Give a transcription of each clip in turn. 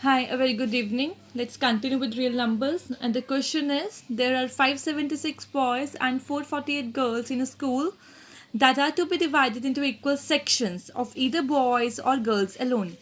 Hi, a very good evening. Let's continue with real numbers. And the question is there are 576 boys and 448 girls in a school that are to be divided into equal sections of either boys or girls alone.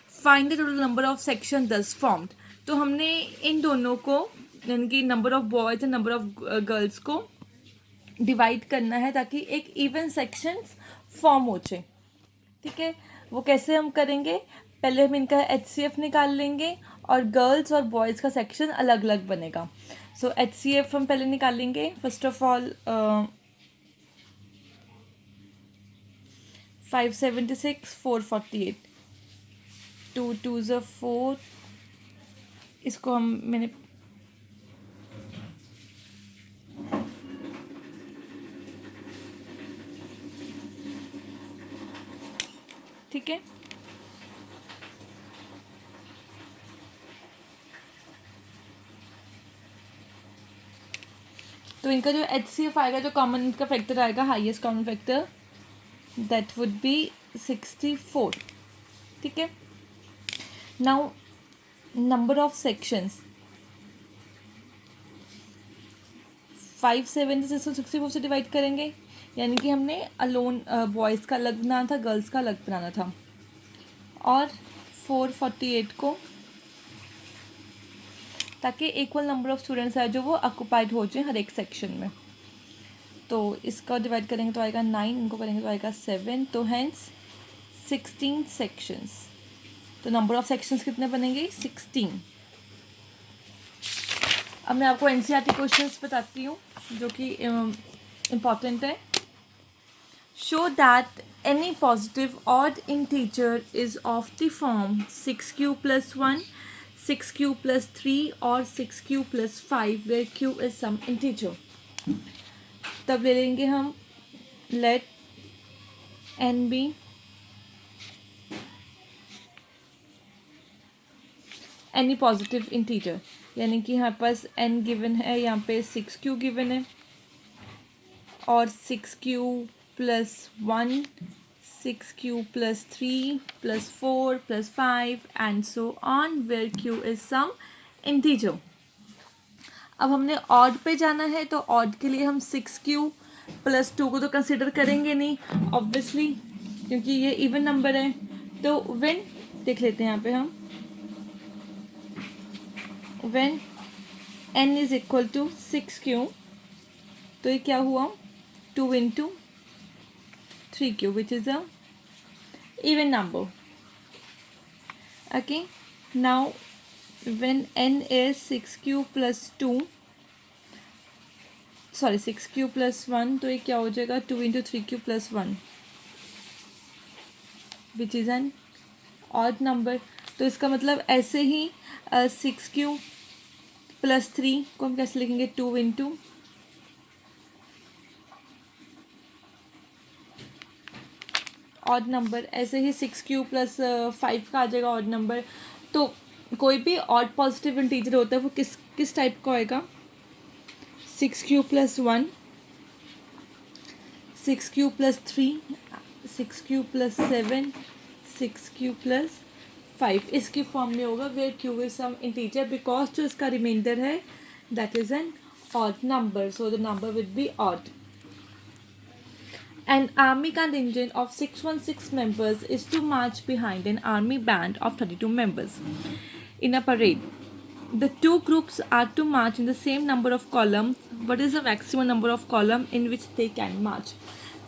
Find the total number of sections thus formed. तो हमने इन दोनों को यानी कि number of boys and number of girls को divide करना है ताकि एक इवन सेक्शंस फॉर्म हो जाए. ठीक है, वो कैसे हम करेंगे? पहले हम इनका HCF निकाल लेंगे और गर्ल्स और बॉयज़ का सेक्शन अलग अलग बनेगा. सो HCF हम पहले निकालेंगे. First of all 576 448 two two ज़ 4. इसको मैंने ठीक है. तो इनका जो HCF आएगा, जो कॉमन इनका फैक्टर आएगा, highest common factor, that would B 64. ठीक है. नाउ नंबर ऑफ सेक्शंस 576 को 64 से डिवाइड करेंगे, यानी कि हमने अलोन बॉयज़ का अलग बनाना था, गर्ल्स का अलग बनाना था. और 448 को, ताकि इक्वल नंबर ऑफ स्टूडेंट्स आए जो वो ऑक्यूपाइड हो जाए हर एक सेक्शन में. तो इसका डिवाइड करेंगे तो आएगा 9, इनको करेंगे तो आएगा 7. तो हैंस 16 सेक्शंस. तो नंबर ऑफ सेक्शंस कितने बनेंगे? 16. अब मैं आपको NCERT क्वेश्चंस बताती हूँ जो कि इम्पॉर्टेंट है. Show that any positive odd integer is of the form 6q plus 1, 6q plus 3 or 6q plus 5 where q is some integer. तब ले लेंगे हम let n be any positive integer, यानी कि यहाँ पास n गिवन है, यहाँ पे 6q गिवन है और 6q plus 1, 6q plus 3 plus 4 plus 5 and so on where q is some integer. अब हमने ऑड पे जाना है, तो ऑड के लिए हम 6q plus 2 को तो कंसिडर करेंगे नहीं ऑब्वियसली, क्योंकि ये इवन नंबर है. तो व्हेन देख लेते हैं यहाँ पे हम, when n is equal to 6q, तो ये क्या हुआ? 2 into 3q which is a even number. Okay, now when n is 6q plus 2, sorry 6q plus 1, तो ये क्या हो जाएगा? 2 into 3q plus 1 which is an odd number. तो इसका मतलब ऐसे ही 6q plus 3 को हम कैसे लिखेंगे? 2 into ऑड नंबर. ऐसे ही 6q प्लस 5 का आ जाएगा ऑड नंबर. तो कोई भी ऑड पॉजिटिव इंटीजर होता है वो किस टाइप का होएगा? 6q plus 1, 6q plus 3, 6q plus 7, 6q plus 5, इसकी फॉर्म में होगा where q is some integer, because जो इसका रिमाइंडर है that is an odd number, so the number will be odd. An army contingent of 616 members is to march behind an army band of 32 members in a parade. The two groups are to march in the same number of columns. What is the maximum number of columns in which they can march?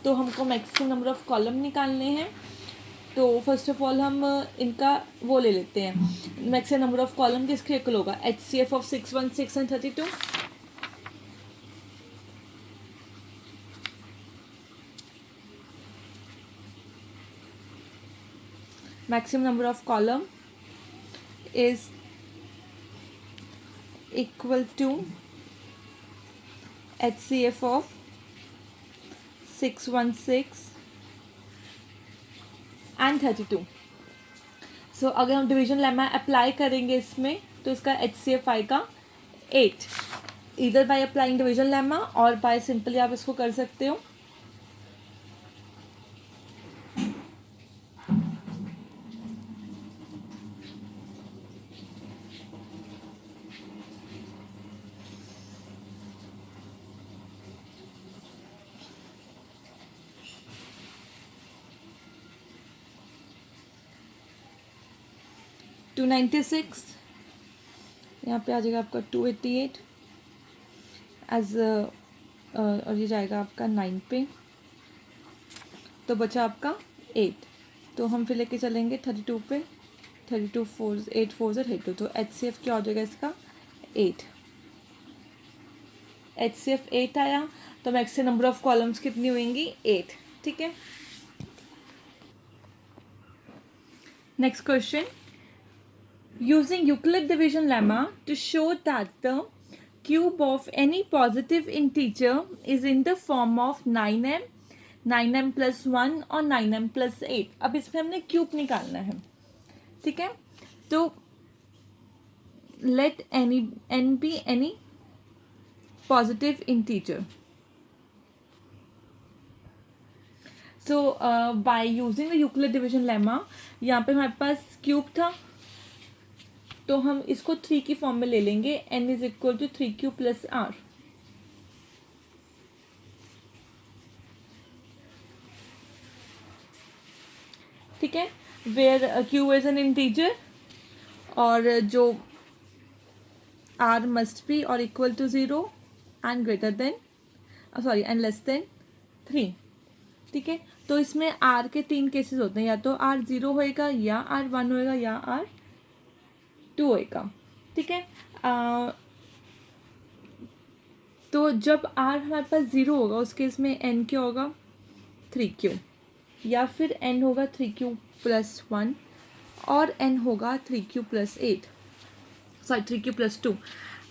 तो हमको maximum number of column निकालने हैं. तो first of all हम इनका वो ले लेते हैं, मैक्सिमम नंबर ऑफ कॉलम किसके इक्वल होगा? HCF of 616 and 32. Maximum number of column is equal to HCF of 616 and 32. सो अगर हम डिवीजन लेमा अप्लाई करेंगे इसमें, तो इसका HCF आएगा 8. इधर बाय अप्लाइंग डिवीजन लेमा और बाय सिंपली आप इसको कर सकते हो. 296, यहाँ पे आ जाएगा आपका 288 एज, और ये जाएगा आपका 9 पे, तो बचा आपका 8। तो हम फिर लेके चलेंगे 32 पे, 32 4 8 4 से 32, तो HCF क्या हो जाएगा इसका 8। HCF 8 आया, तो मैक्सिमम नंबर ऑफ कॉलम्स कितनी होंगी 8। ठीक है, next question, using Euclid division lemma to show that the cube of any positive integer is in the form of 9m, 9m plus 1 और 9m plus 8। अब इसमें हमने क्यूब निकालना है। ठीक है, तो let n be any positive integer. So by using the Euclid division lemma, यहाँ पे हमारे पास क्यूब था, तो हम इसको 3 की फॉर्म में ले लेंगे, n is equal to 3q plus r। ठीक है, where q is an integer और जो r मस्ट बी और equal to 0 and greater than, sorry and less than 3। ठीक है, तो इसमें r के 3 केसेस होते हैं, या तो r 0 होएगा, या r 1 होएगा, या r 2 होएगा। ठीक है, तो जब r हमारे पास 0 होगा उस केस में n क्या होगा 3q, या फिर n होगा 3q प्लस 1 और n होगा 3q plus 8, sorry 3q plus 2।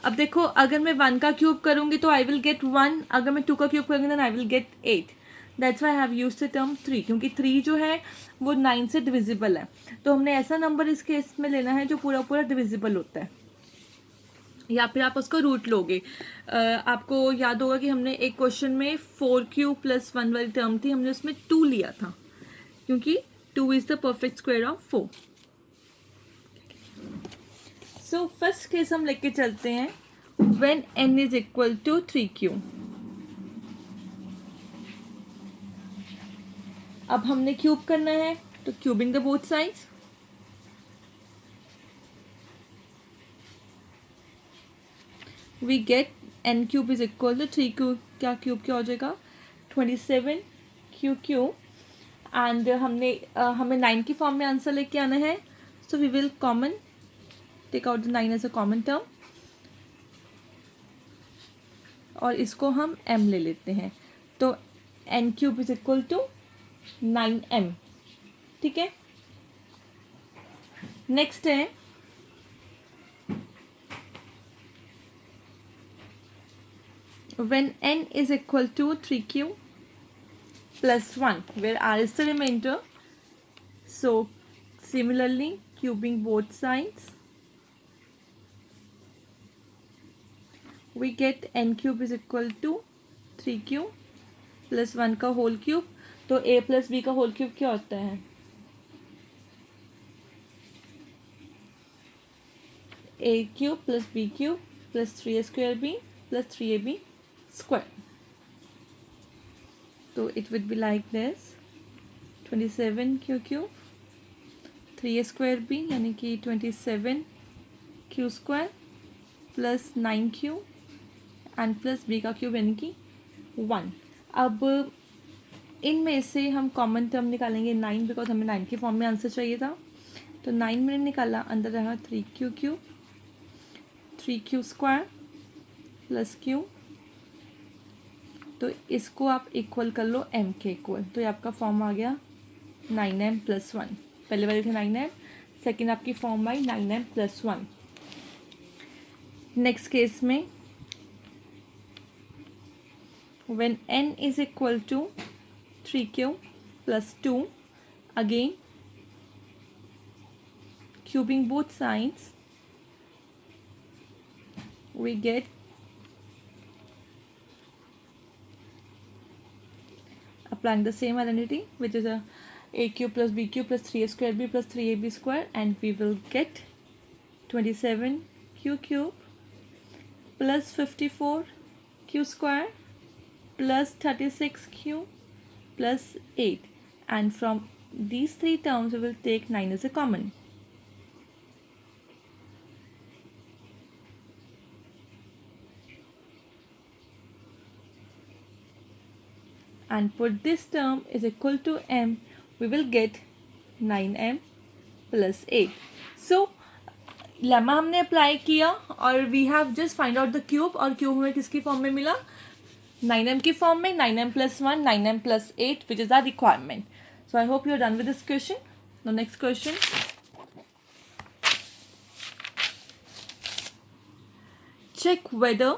अब देखो, अगर मैं 1 का क्यूब करूँगी तो आई विल गेट 1, अगर मैं 2 का क्यूब करूँगी तो I will get 8। That's why I have used the term 3, क्योंकि 3 जो है वो 9 से डिविजिबल है, तो हमने ऐसा नंबर इस केस में लेना है जो पूरा पूरा डिविजिबल होता है, या फिर आप उसका रूट लोगे। आपको याद होगा कि हमने एक क्वेश्चन में 4q प्लस 1 वाली टर्म थी, हमने उसमें 2 लिया था, क्योंकि 2 is the perfect square of 4। So first case हम लेके चलते हैं, when n is equal to 3q। अब हमने क्यूब करना है, तो cubing the both sides, we get n cube is equal to 3q, क्या क्यूब क्या हो जाएगा 27q एंड हमें 9 की फॉर्म में आंसर लेके आना है, so we will common take out the 9 as a common term, और इसको हम m ले लेते हैं, तो n cube is equal to 9m। ठीक है, नेक्स्ट है when n is equal to 3q plus 1, where r is the remainder, so similarly cubing both sides, we get n cube is equal to 3q plus 1 का whole cube. तो a plus b का whole cube क्या होता है a cube plus b cube plus 3a square b plus 3ab square. तो it will be like this 27q cube 3a square b यानी कि 27q square plus 9q and plus b का cube यानी कि 1। अब इनमें से हम कॉमन टर्म निकालेंगे 9, बिकॉज हमें 9 की फॉर्म में आंसर चाहिए था, तो 9 मैंने निकाला, अंदर रहा 3q cube 3q square plus q, तो इसको आप इक्वल कर लो m के इक्वल, तो ये आपका फॉर्म आ गया 9m प्लस 1। पहले वाले थे 9m, सेकेंड आपकी form I 9m plus 1। Next case में when n is equal to 3q plus 2, again cubing both sides, we get applying the same identity, which is a cube plus b cube plus 3a square b plus 3ab square, and we will get 27q cube plus 54q square plus 36q plus 8, and from these three terms we will take 9 as a common. and put this term is equal to m, we will get 9m plus 8. So lemma हमने apply किया और we have just find out the cube, और cube हमें किसकी form में मिला, 9m की form में, 9m plus 1, 9m plus 8, which is our requirement. So I hope you are done with this question. Now next question. Check whether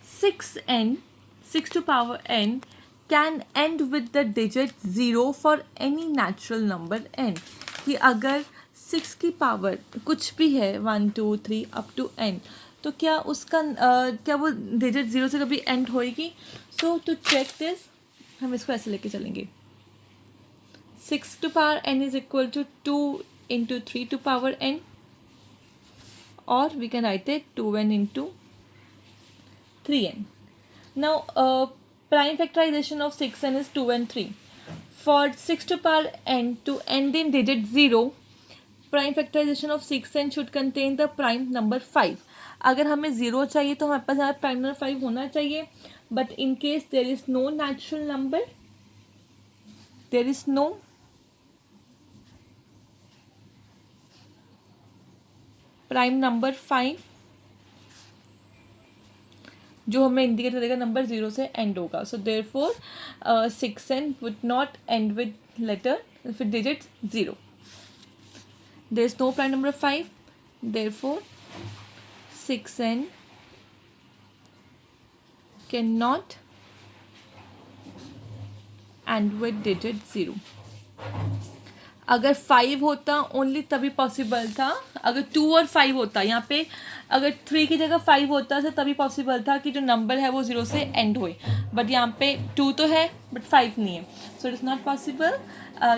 6n, 6 to power n, can end with the digit 0 for any natural number n. कि अगर 6 की power कुछ भी है 1 2 3 up to n, तो क्या उसका क्या वो डिजिट 0 से कभी एंड होएगी. सो टू चेक दिस हम इसको ऐसे लेके चलेंगे. 6 to power n is equal to 2 into 3 to power n, or we can write it 2n into 3n. Now prime factorization of 6n is 2 and 3. For 6 to power n to end in digit 0, prime factorization of 6n should contain the prime number 5. अगर हमें 0 चाहिए तो हमारे पास यहाँ prime number 5 होना चाहिए. But in case there is no natural number, there is no prime number 5 जो हमें इंडिकेट करेगा नंबर 0 से एंड होगा. So therefore 6n would not end with letter with digit 0. There is no prime number 5, therefore 6n can not end with digit 0. अगर 5 होता only तभी possible था. अगर 2 और 5 होता, यहाँ पे अगर 3 की जगह 5 होता तो तभी पॉसिबल था कि जो नंबर है वो 0 से एंड होए. बट यहाँ पे 2 तो है बट 5 नहीं है. So it is not possible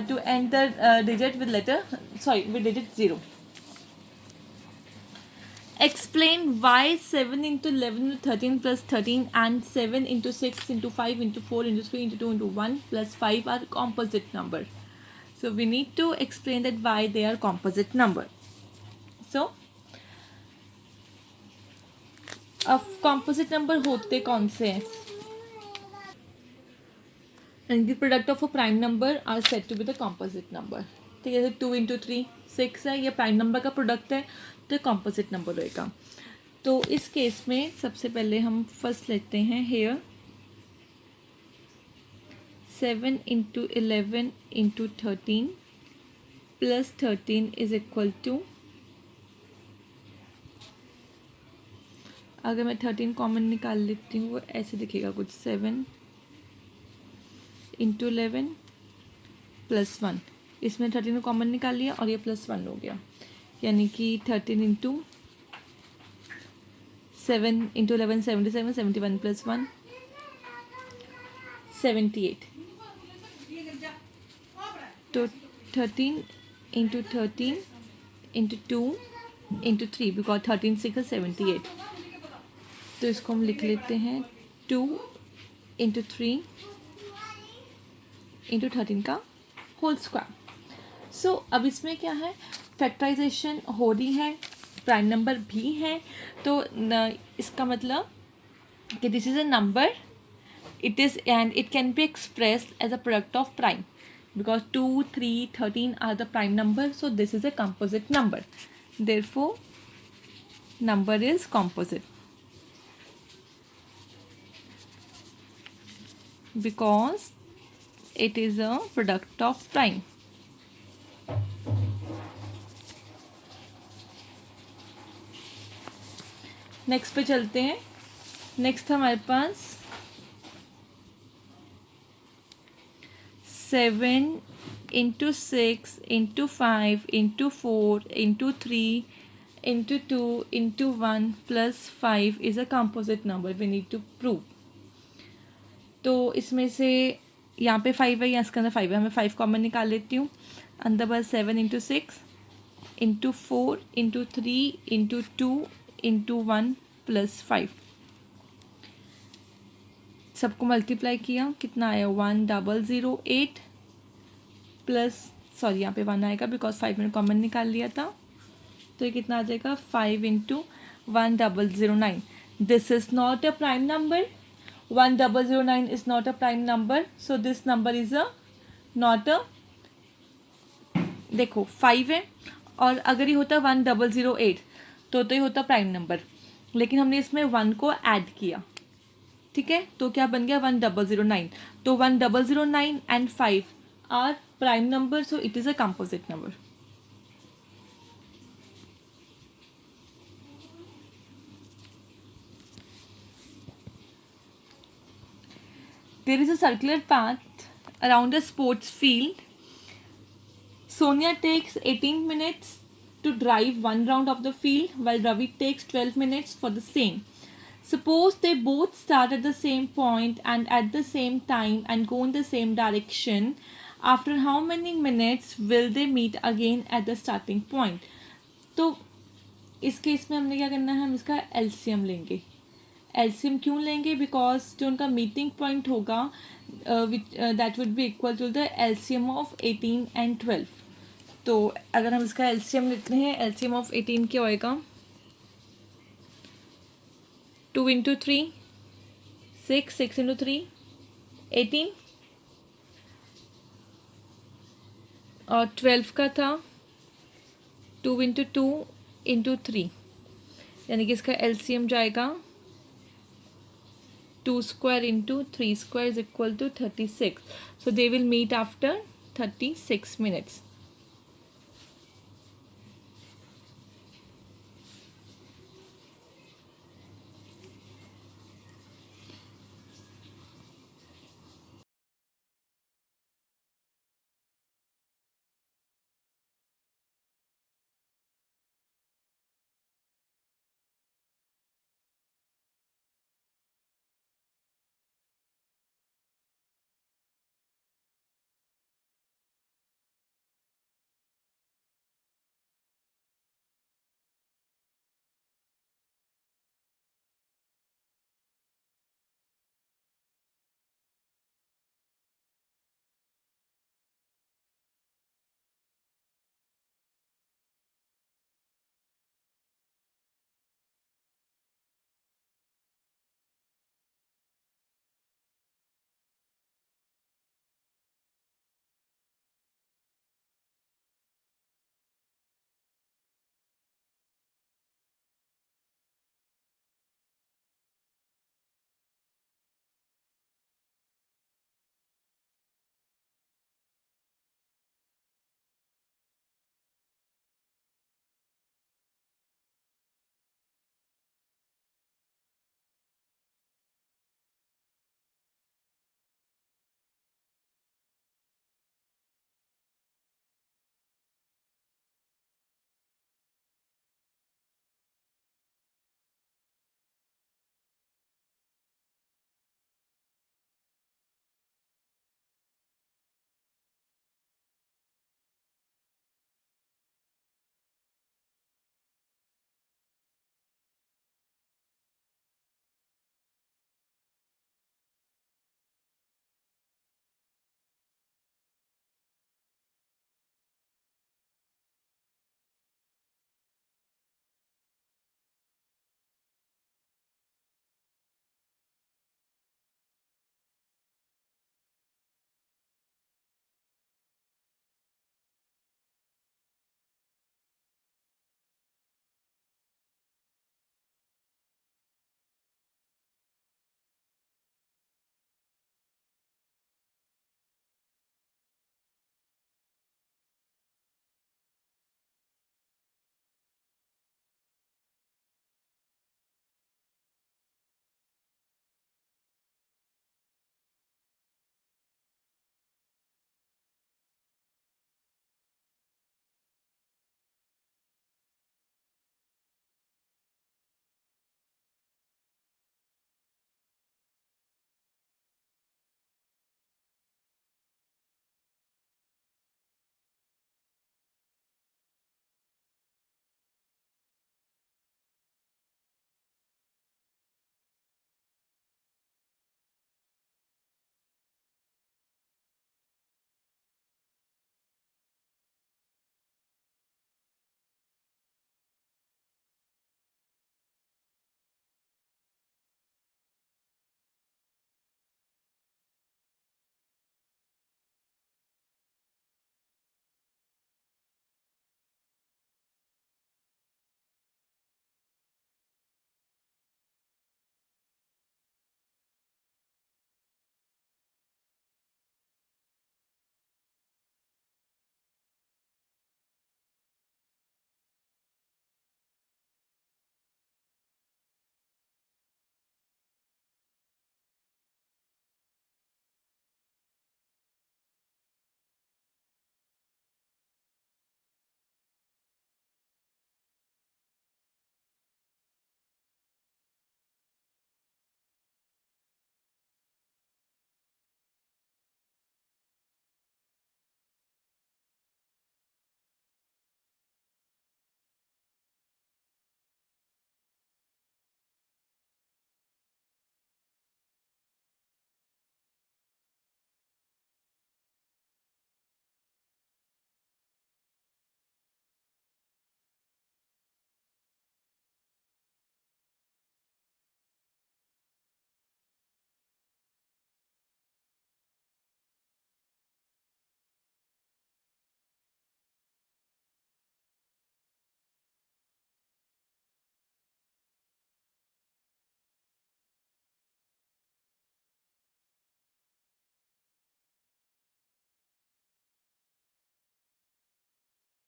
to end the digit with letter with digit 0. Explain why 7 into 11 into 13 plus 13 and 7 into 6 into 5 into 4 into 3 into 2 into 1 plus 5 are composite number. So we need to explain that why they are composite number. So अब composite number होते कौन से हैं? And the product of a prime number are said to be the composite number. ठीक है, जैसे 2 into 3 6 है, ये प्राइम नंबर का प्रोडक्ट है तो कॉम्पोजिट नंबर होएगा. तो इस केस में सबसे पहले हम फर्स्ट लेते हैं hair 7 into 11 into 13 plus 13 is equal to, अगर मैं 13 कॉमन निकाल लेती हूँ वो ऐसे दिखेगा कुछ 7 into 11 plus 1. इसमें 13 को कॉमन निकाल लिया और ये प्लस 1 हो गया, यानी कि 13 into 7 into 11 77, 71 plus 1 78. तो 13 into 13 into 2 into 3 बिकॉज 13 6 है 78. तो इसको हम लिख लेते हैं 2 into 3 into 13 का होल स्क्वायर. सो अब इसमें क्या है, फैक्टराइजेशन हो रही है, प्राइम नंबर भी है. तो इसका मतलब कि this is a number, it is and it can be expressed as a product of prime because 2 3 13 are the prime numbers. So this is a composite number, therefore number is composite because it is a product of prime. Next पे चलते हैं. Next हमारे पास 7 into 6 into 5 into 4 into 3 into 2 into 1 plus 5 is a composite number. We need to prove. तो इसमें से यहाँ पे 5 है, यहाँ इसके अंदर 5 है, मैं 5 कॉमन निकाल लेती हूँ. अंदर बस 7 into 6 into 4 into 3 into 2 into 1 plus 5. सबको मल्टीप्लाई किया, कितना आया 1008 प्लस सॉरी यहाँ पे 1 आएगा बिकॉज 5 मैंने कॉमन निकाल लिया था. तो ये कितना आ जाएगा 5 into 1009. This is not a prime number. 1009 is not a prime number, so this number is a not a, देखो 5 है, और अगर ये होता 1008 तो ये होता प्राइम नंबर, लेकिन हमने इसमें 1 को ऐड किया, ठीक है, तो क्या बन गया 1009. तो 1009 and 5 are prime number, so it is a composite number. There is a circular path around a sports field. Sonia takes 18 minutes to drive one round of the field, while Ravi takes 12 minutes for the same. Suppose they both start at the same point and at the same time and go in the same direction. After how many minutes will they meet again at the starting point? तो इस case में हमने क्या करना है, हम इसका LCM लेंगे. एलसीएम क्यों लेंगे? बिकॉज जो उनका मीटिंग पॉइंट होगा that would be equal to the LCM of 18 and 12. तो अगर हम इसका एलसीएम लेते हैं, एलसीएम ऑफ 18 क्या होएगा, 2 इंटू 3 6, 6 इंटू 3 18, और 12 का था 2 इंटू 2 इंटू 3, यानी कि इसका एलसीएम जाएगा 2 square into 3 square is equal to 36. So they will meet after 36 minutes.